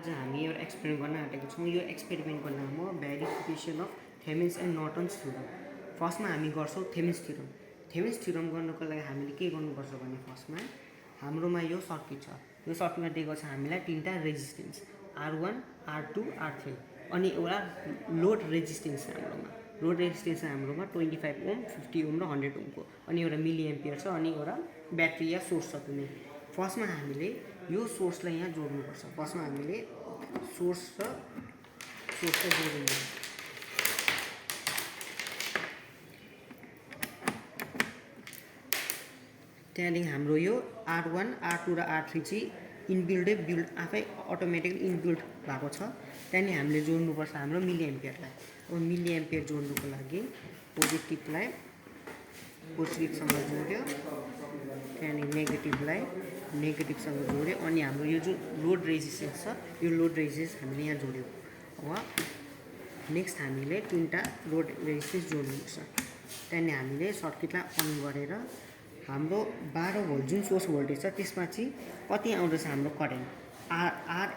आज हामी एउटा एक्सपेरिमेन्ट गर्न आँटेको छौँ। यो एक्सपेरिमेन्टको नाम हो भेरिफिकेसन अफ थेमिन्स एन्ड नर्टन्स थ्योरम। फर्स्टमा हामी गर्छौँ थेमिन्स थ्योरम। थेमिन्स थ्योरम गर्नुको लागि हामीले के गर्नुपर्छ भने फर्स्टमा हाम्रोमा यो सर्किट छ। यो सर्किटमा दिएको छ हामीलाई तीनटा रेजिस्टेन्स R1, R2, R3 अनि एउटा लोड रेजिस्टेन्स छ हाम्रोमा। लोड रेजिस्टेन्स हाम्रोमा 25 ओम, 50 ओम र 100 ओमको, अनि एउटा मिली एम्पियर छ, अनि एउटा ब्याट्री या सोर्स छ कुनै। फर्स्टमा हामीले यो सोर्सलाई यहाँ जोड्नुपर्छ। फर्स्टमा हामीले सोर्सलाई जोडिन्छ। त्यहाँदेखि हाम्रो यो R1, R2 र R3 चाहिँ इनबिल्डै आफै अटोमेटिकली इनबिल्ड भएको छ। त्यहाँदेखि हामीले जोड्नुपर्छ हाम्रो मिली एम्पियरलाई। अब मिली एम्पियर जोड्नुको लागि पोजिटिभसँग जोड्यो, त्यहाँदेखि नेगेटिभसँग जोड्यो, अनि हाम्रो यो जुन लोड रेजिस्टेन्स छ यो लोड रेजिस्टेन्स हामीले यहाँ जोड्यो। अब नेक्स्ट हामीले तीनटा लोड रेजिस्टेन्स जोड्नुपर्छ। त्यहाँदेखि हामीले सर्किटलाई अन गरेर हाम्रो 12 भोल्ट जुन सोर्स भोल्टेज छ त्यसमा चाहिँ कति आउँदैछ हाम्रो करेन्ट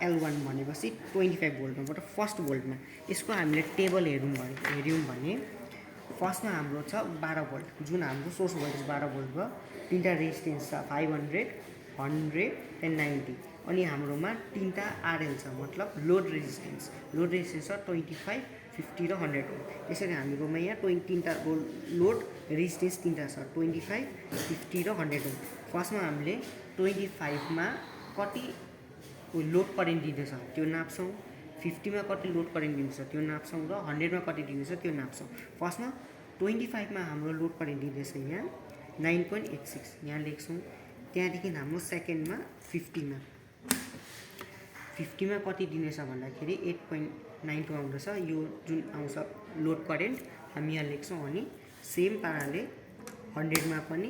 RL1 भनेपछि 25 भोल्टबाट फर्स्ट भोल्टमा। यसको हामीले टेबल हेऱ्यौँ भने फर्स्टमा हाम्रो छ 12 भोल्ट जुन हाम्रो सोर्स भोल्टेज 12 भोल्ट भयो। तीनटा रेजिस्टेन्स छ 500, 100 एन्ड 90, अनि हाम्रोमा तीनटा RL छ, मतलब लोड रेजिस्टेन्स छ 25, 50 र 100 ओम। त्यसरी हाम्रोमा यहाँ तीनटा लोड रेजिस्टेन्स तीनटा छ 25, 50 र 100 ओम। फर्स्टमा हामीले 25मा कति लोड करेन्ट दिँदैछ त्यो नाप्छौँ, 50मा कति लोड करेन्ट दिँदैछ त्यो नाप्छौँ, र 100मा कति दिँदैछ त्यो नाप्छौँ। फर्स्टमा 25मा हाम्रो लोड करेन्ट दिँदैछ यहाँ 9.86 यहाँ लेख्छौँ। त्यहाँदेखि हाम्रो सेकेन्डमा 50मा कति दिनेछ भन्दाखेरि 8.92 आउँदैछ। यो जुन आउँछ लोड करेन्ट हामी यहाँ लेख्छौँ, अनि सेम पाराले 100मा पनि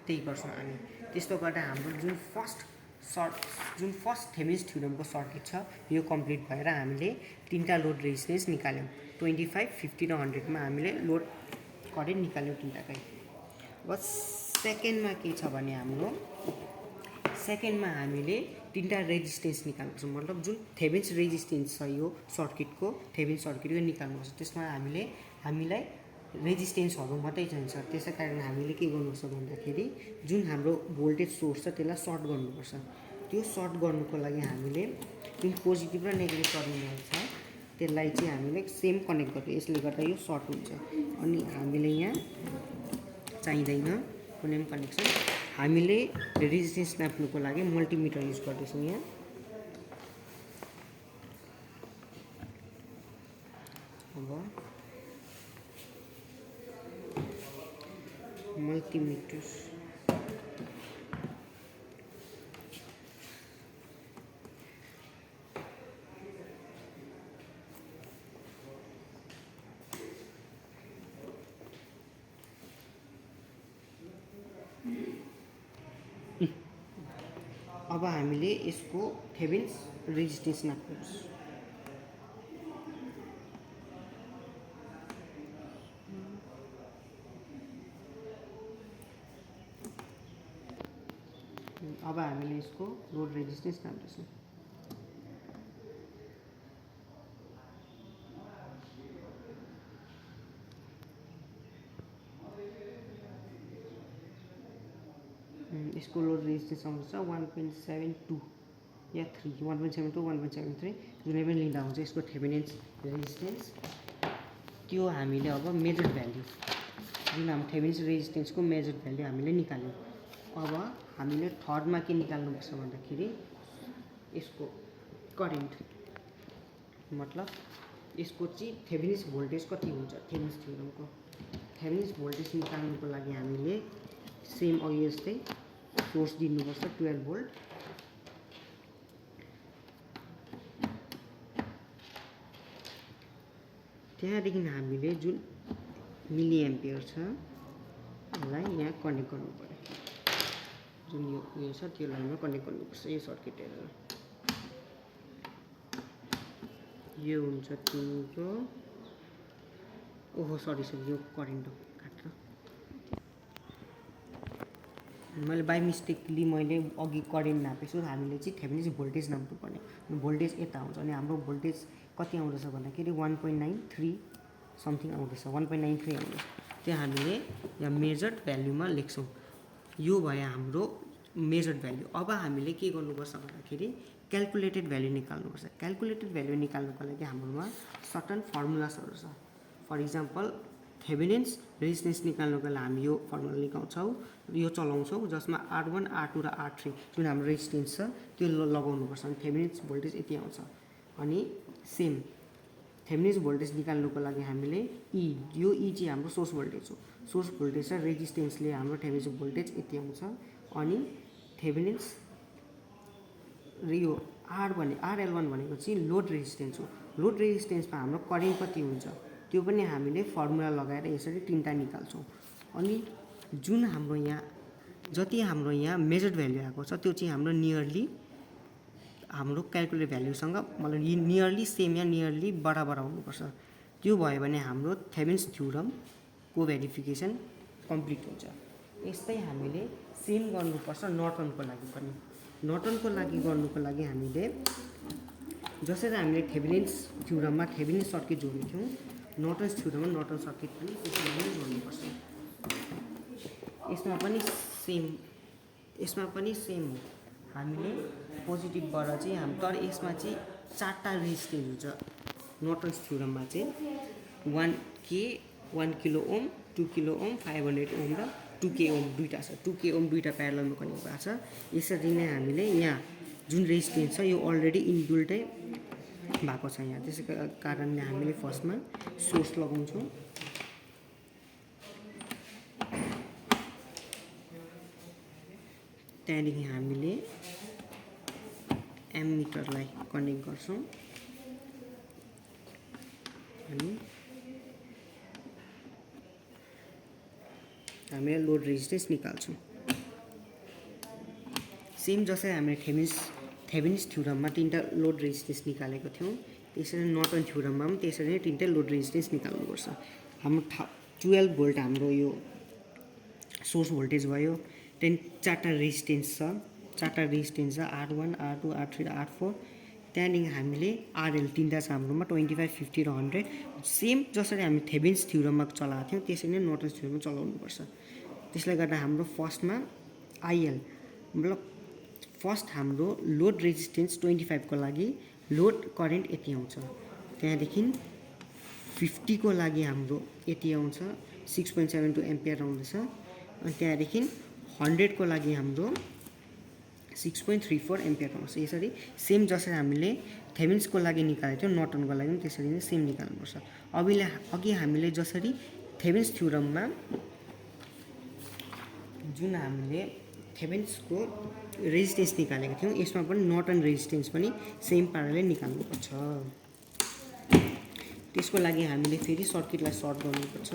त्यही गर्छौँ हामी। त्यस्तो गर्दा हाम्रो जुन फर्स्ट थेमिन्स थ्योरमको सर्किट छ यो कम्प्लिट भएर हामीले तीनटा लोड रेजिस्टेन्स निकाल्यौँ। 25, 50 र 100मा हामीले लोड करेन्ट निकाल्यौँ तीनटाकै। अब सेकेन्डमा के छ भने हाम्रो सेकेन्डमा हामीले तीनटा रेजिस्टेन्स निकाल्नुपर्छ, मतलब जुन थेमिन्स रेजिस्टेन्स छ यो सर्किटको थेमिन्स सर्किटको निकाल्नुपर्छ। त्यसमा हामीलाई रेजिस्टेन्सहरू मात्रै चाहिन्छ। त्यसै कारण हामीले के गर्नुपर्छ भन्दाखेरि जुन हाम्रो भोल्टेज सोर्स छ त्यसलाई सर्ट गर्नुपर्छ। त्यो सर्ट गर्नुको लागि हामीले जुन पोजिटिभ र नेगेटिभ टर्मिनल छ त्यसलाई चाहिँ हामीले सेम कनेक्ट गर्यो। यसले गर्दा यो सर्ट हुन्छ, अनि हामीले यहाँ चाहिँदैन कुनै पनि कनेक्सन। हामीले रेजिस्टेन्स नाप्नुको लागि मल्टिमिटर युज गर्दैछौँ। यहाँ अब मल्टिमिटर अब हामीले यसको थेमिन्स रेजिस्टेन्स नाप्नुपर्छ। अब हामीले यसको लोड रेजिस्टेन्स नाप्दैछौँ। यसको लोड रेजिस्टेन्स आउँछ 1.72 या 3, 1.72, 1.73 जुनै पनि लिँदा हुन्छ यसको थेमिन्स रेजिस्टेन्स। त्यो हामीले अब मेजर भ्याल्यु जुन हाम्रो थेमिन्स रेजिस्टेन्सको मेजर भ्याल्यु हामीले निकाल्यौँ। अब हामीले थर्डमा के निकाल्नुपर्छ भन्दाखेरि यसको करेन्ट, मतलब यसको चाहिँ थेमिन्स भोल्टेज कति हुन्छ। थेमिन्स थ्योरमको थेमिन्स भोल्टेज निकाल्नुको लागि हामीले सेम अघि जस्तै सोर्स दिनुपर्छ 12 भोल्ट, त्यहाँदेखि हामीले जुन मिली एम्पियर छ यसलाई यहाँ कनेक्ट गर्नु पर्यो। जुन यो उयो छ त्यो लाइनमा कनेक्ट गर्नुपर्छ। यो सर्किट हेरेर यो हुन्छ तिम्रो सरी यो करेन्ट हो काट्छ। मैले बाई मिस्टेकली मैले अघि करेन्ट नापेको छु। हामीले चाहिँ थेभेनिन्स भोल्टेज नाप्नु पर्ने, भोल्टेज यता आउँछ अनि हाम्रो भोल्टेज कति आउँदैछ भन्दाखेरि 1.93 समथिङ आउँदैछ, 1.93 आउँदैछ। त्यो हामीले यहाँ मेजर्ड भ्याल्युमा लेख्छौँ। यो भयो हाम्रो मेजर्ड भ्याल्यु। अब हामीले के गर्नुपर्छ भन्दाखेरि क्यालकुलेटेड भ्याल्यु निकाल्नुपर्छ। क्यालकुलेटेड भ्याल्यु निकाल्नुको लागि हाम्रोमा सर्टन फर्मुलासहरू छ। फर इक्जाम्पल थेभेनिन्स रेजिस्टेन्स निकाल्नुको लागि हामी यो फर्मुला निकाल्छौँ, यो चलाउँछौँ, जसमा R1 R2 र R3 जुन हाम्रो रेजिस्टेन्स छ त्यो लगाउनुपर्छ अनि थेभेनिन्स भोल्टेज यति आउँछ। अनि सेम थेभेनिन्स भोल्टेज निकाल्नुको लागि हामीले यो चाहिँ हाम्रो सोर्स भोल्टेज हो। सोर्स भोल्टेज र रेजिस्टेन्सले हाम्रो थेभेनिन्स भोल्टेज यति आउँछ। अनि थेभेनिन्स र यो RL1 भनेको चाहिँ लोड रेजिस्टेन्स हो। लोड रेजिस्टेन्समा हाम्रो करेन्ट कति हुन्छ त्यो पनि हामीले फर्मुला लगाएर यसरी तीनटा निकाल्छौँ। अनि जुन हाम्रो यहाँ जति हाम्रो यहाँ मेजर्ड भ्याल्यु आएको छ त्यो चाहिँ हाम्रो नियरली हाम्रो क्यालकुलेट भ्याल्युसँग मतलब नियरली सेम या नियरली बराबर आउनुपर्छ। त्यो भयो भने हाम्रो थेभेनिन्स थ्योरमको भेरिफिकेसन कम्प्लिट हुन्छ। यस्तै हामीले सेम गर्नुपर्छ नर्टनको लागि पनि। नर्टनको लागि गर्नुको लागि हामीले जसरी हामीले थेभेनिन्स थ्योरममा थेभेनिन्स सर्किट जोडेको थियौँ, नर्टन्स थ्योरममा नर्टन सर्किट पनि त्यसरी नै जोड्नुपर्छ। यसमा पनि सेम हो। हामीले पोजिटिभबाट चाहिँ तर यसमा चाहिँ 4टा रेजिस्टेन्स हुन्छ। नर्टन्स थ्योरममा चाहिँ 1 kilo ohm, 2 kilo ohm, 500 ohm र 2K ओम दुईवटा छ। 2K ओम दुईवटा प्यारललमा कनेक्ट भएको छ। यसरी नै हामीले यहाँ जुन रेजिस्टेन्स छ यो अलरेडी इनबिल्टै भएको छ यहाँ। त्यसै कारणले हामीले फर्स्टमा सोर्स लगाउँछौँ, त्यहाँदेखि हामीले एमिटरलाई कनेक्ट गर्छौँ अनि हामीले लोड रेजिस्टेन्स निकाल्छौँ। सेम जसरी हामीले थेभेनिन्स थ्योरममा 3टा लोड रेजिस्टेन्स निकालेको थियौँ, त्यसरी नर्टन थ्योरममा पनि त्यसरी नै 3टा लोड रेजिस्टेन्स निकाल्नुपर्छ। हाम्रो 12 भोल्ट हाम्रो यो सोर्स भोल्टेज भयो। त्यहाँदेखि 4टा रेजिस्टेन्स छ, 4टा रेजिस्टेन्स छ R1 R2 R3 र R4। त्यहाँदेखि हामीले RL 3टा छ हाम्रोमा 25 50 र 100। सेम जसरी हामी थेभेनिन्स थ्योरममा चलाएको थियौँ त्यसरी नै नर्टन थ्योरममा चलाउनुपर्छ। त्यसले गर्दा हाम्रो फर्स्टमा IL मतलब फर्स्ट हाम्रो लोड रेजिस्टेन्स 25 को लागि लोड करेन्ट यति आउँछ। त्यहाँदेखि 50 को लागि हाम्रो यति आउँछ, 6.72 एम्पियर आउँदैछ। अनि त्यहाँदेखि 100 को लागि हाम्रो 6.34 एम्पियर आउँछ। यसरी सेम जसरी हामीले थेभेनिन्सको लागि निकालेको थियौँ नर्टनको लागि पनि त्यसरी नै सेम निकाल्नुपर्छ। अघि हामीले जसरी थेभेनिन्स थ्योरममा जुन हामीले थेभेनिन्सको रेजिस्टेन्स निकालेको थियौँ यसमा पनि नर्टन रेजिस्टेन्स पनि सेम पाराले निकाल्नुपर्छ। त्यसको लागि हामीले फेरि सर्किटलाई सर्ट गर्नुपर्छ।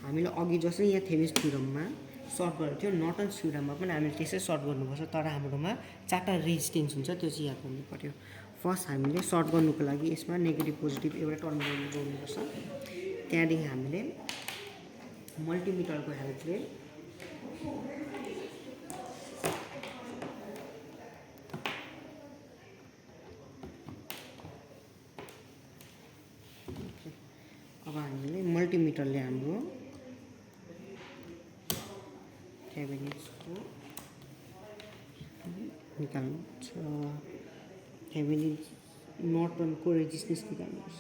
हामीले अघि जसरी यहाँ थेभेनिन्स थ्योरममा सर्ट गरेको थियो नर्टन थ्योरममा पनि हामीले त्यसै सर्ट गर्नुपर्छ। तर हाम्रोमा 4टा रेजिस्टेन्स हुन्छ, त्यो चाहिँ याद गर्नु पर्यो। फर्स्ट हामीले सर्ट गर्नुको लागि यसमा नेगेटिभ पोजिटिभ एउटा टर्मिनल जोड्नुपर्छ। त्यहाँदेखि हामीले मल्टिमिटरको हेल्पले अब हामीले मल्टिमिटरले हाम्रो थेभेनिन्सको निकाल्नुपर्छ, थेभेनिन्स नर्टनको रेजिस्टेन्स निकाल्नुपर्छ।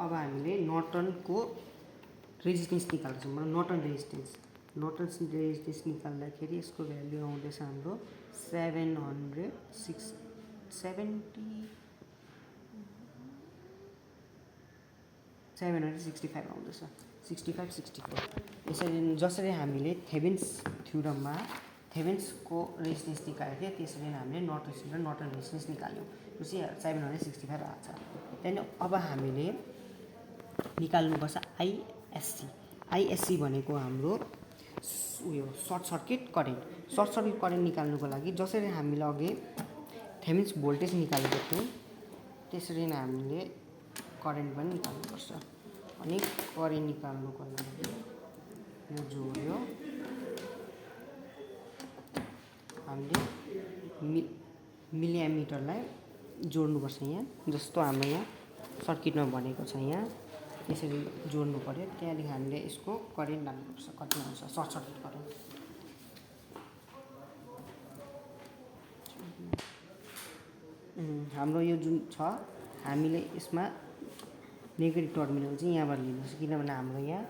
अब हामीले नर्टनको रेजिस्टेन्स निकाल्छौँ, नर्टन रेजिस्टेन्स निकाल्दाखेरि यसको भ्याल्यु आउँदैछ हाम्रो 765 आउँदैछ, 65-64। यसरी जसरी हामीले थेभेनिन्स थ्योरममा थेभेनिन्सको रेजिस्टेन्स निकालेको थियो त्यसरी नै हामीले नर्टन रेजिस्टेन्स निकाल्यौँ। त्यो चाहिँ 765 आएको छ। त्यहाँदेखि अब हामीले निकाल्नुपर्छ आइएससी भनेको हाम्रो उयो सर्ट सर्किट करेन्ट निकाल्नुको लागि जसरी हामीले अघि थेभेनिन्स भोल्टेज निकालेको थियौँ त्यसरी नै हामीले करेन्ट पनि निकाल्नुपर्छ। अनि करेन्ट निकाल्नुको लागि यो जोड्यो हामीले मिलिएमिटरलाई जोड्नुपर्छ यहाँ, जस्तो हाम्रो यहाँ सर्किटमा भनेको छ यहाँ यसरी जोड्नु पर्यो। त्यहाँदेखि हामीले यसको करेन्ट हाल्नुपर्छ, कति आउँछ सर्ट सर्किट करेन्ट। हाम्रो यो जुन छ हामीले यसमा नेगेटिभ टर्मिनल चाहिँ यहाँबाट लिनुपर्छ, किनभने हाम्रो यहाँ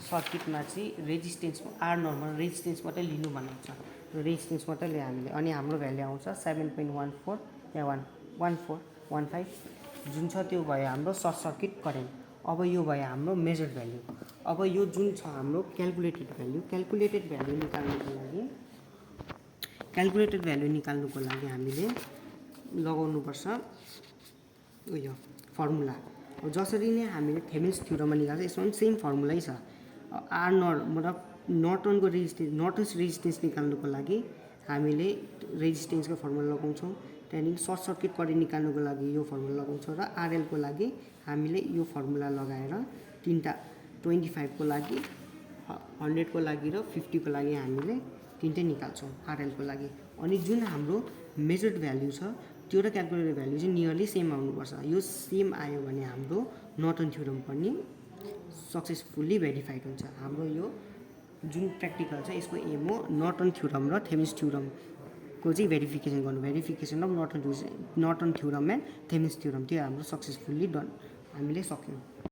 सर्किटमा चाहिँ रेजिस्टेन्स आर नर्मल रेजिस्टेन्स मात्रै लिनु भनेको छ। र रेजिस्टेन्स मात्रै लियो हामीले, अनि हाम्रो भ्याल्यु आउँछ 7.14 या 1415 जुन छ त्यो भयो हाम्रो सर्ट सर्किट करेन्ट। अब यो भयो हाम्रो मेजर्ड भ्याल्यु। अब यो जुन छ हाम्रो क्यालकुलेटेड भ्याल्यु निकाल्नुको लागि हामीले लगाउनुपर्छ उयो फर्मुला। जसरी नै हामीले थेभेनिन्स थ्योरममा निकाल्छ यसमा पनि सेम फर्मुलै छ। आर मतलब नर्टनको रेजिस्टेन्स निकाल्नुको लागि हामीले रेजिस्टेन्सको फर्मुला लगाउँछौँ। त्यहाँदेखि सर्ट सर्किट करेन्ट निकाल्नुको लागि यो फर्मुला लगाउँछौँ र आरएलको लागि हामीले यो फर्मुला लगाएर तिनवटा 25 को लागि 100 को लागि र 50 को लागि हामीले तिनटै निकाल्छौँ आरएलको लागि। अनि जुन हाम्रो मेजर्ड भ्याल्यु छ त्यो र क्यालकुलेटेड भ्याल्यु चाहिँ नियरली सेम आउनुपर्छ। यो सेम आयो भने हाम्रो नर्टन थ्योरम पनि सक्सेसफुल्ली भेरिफाइड हुन्छ। हाम्रो यो जुन प्र्याक्टिकल छ यसको एम हो नर्टन थ्योरम र थेभेनिन्स थ्योरमको चाहिँ भेरिफिकेसन गर्नु। Verification of Norton theorem and Thevenin's theorem त्यो हाम्रो सक्सेसफुल्ली डन हामीले सक्यौँ।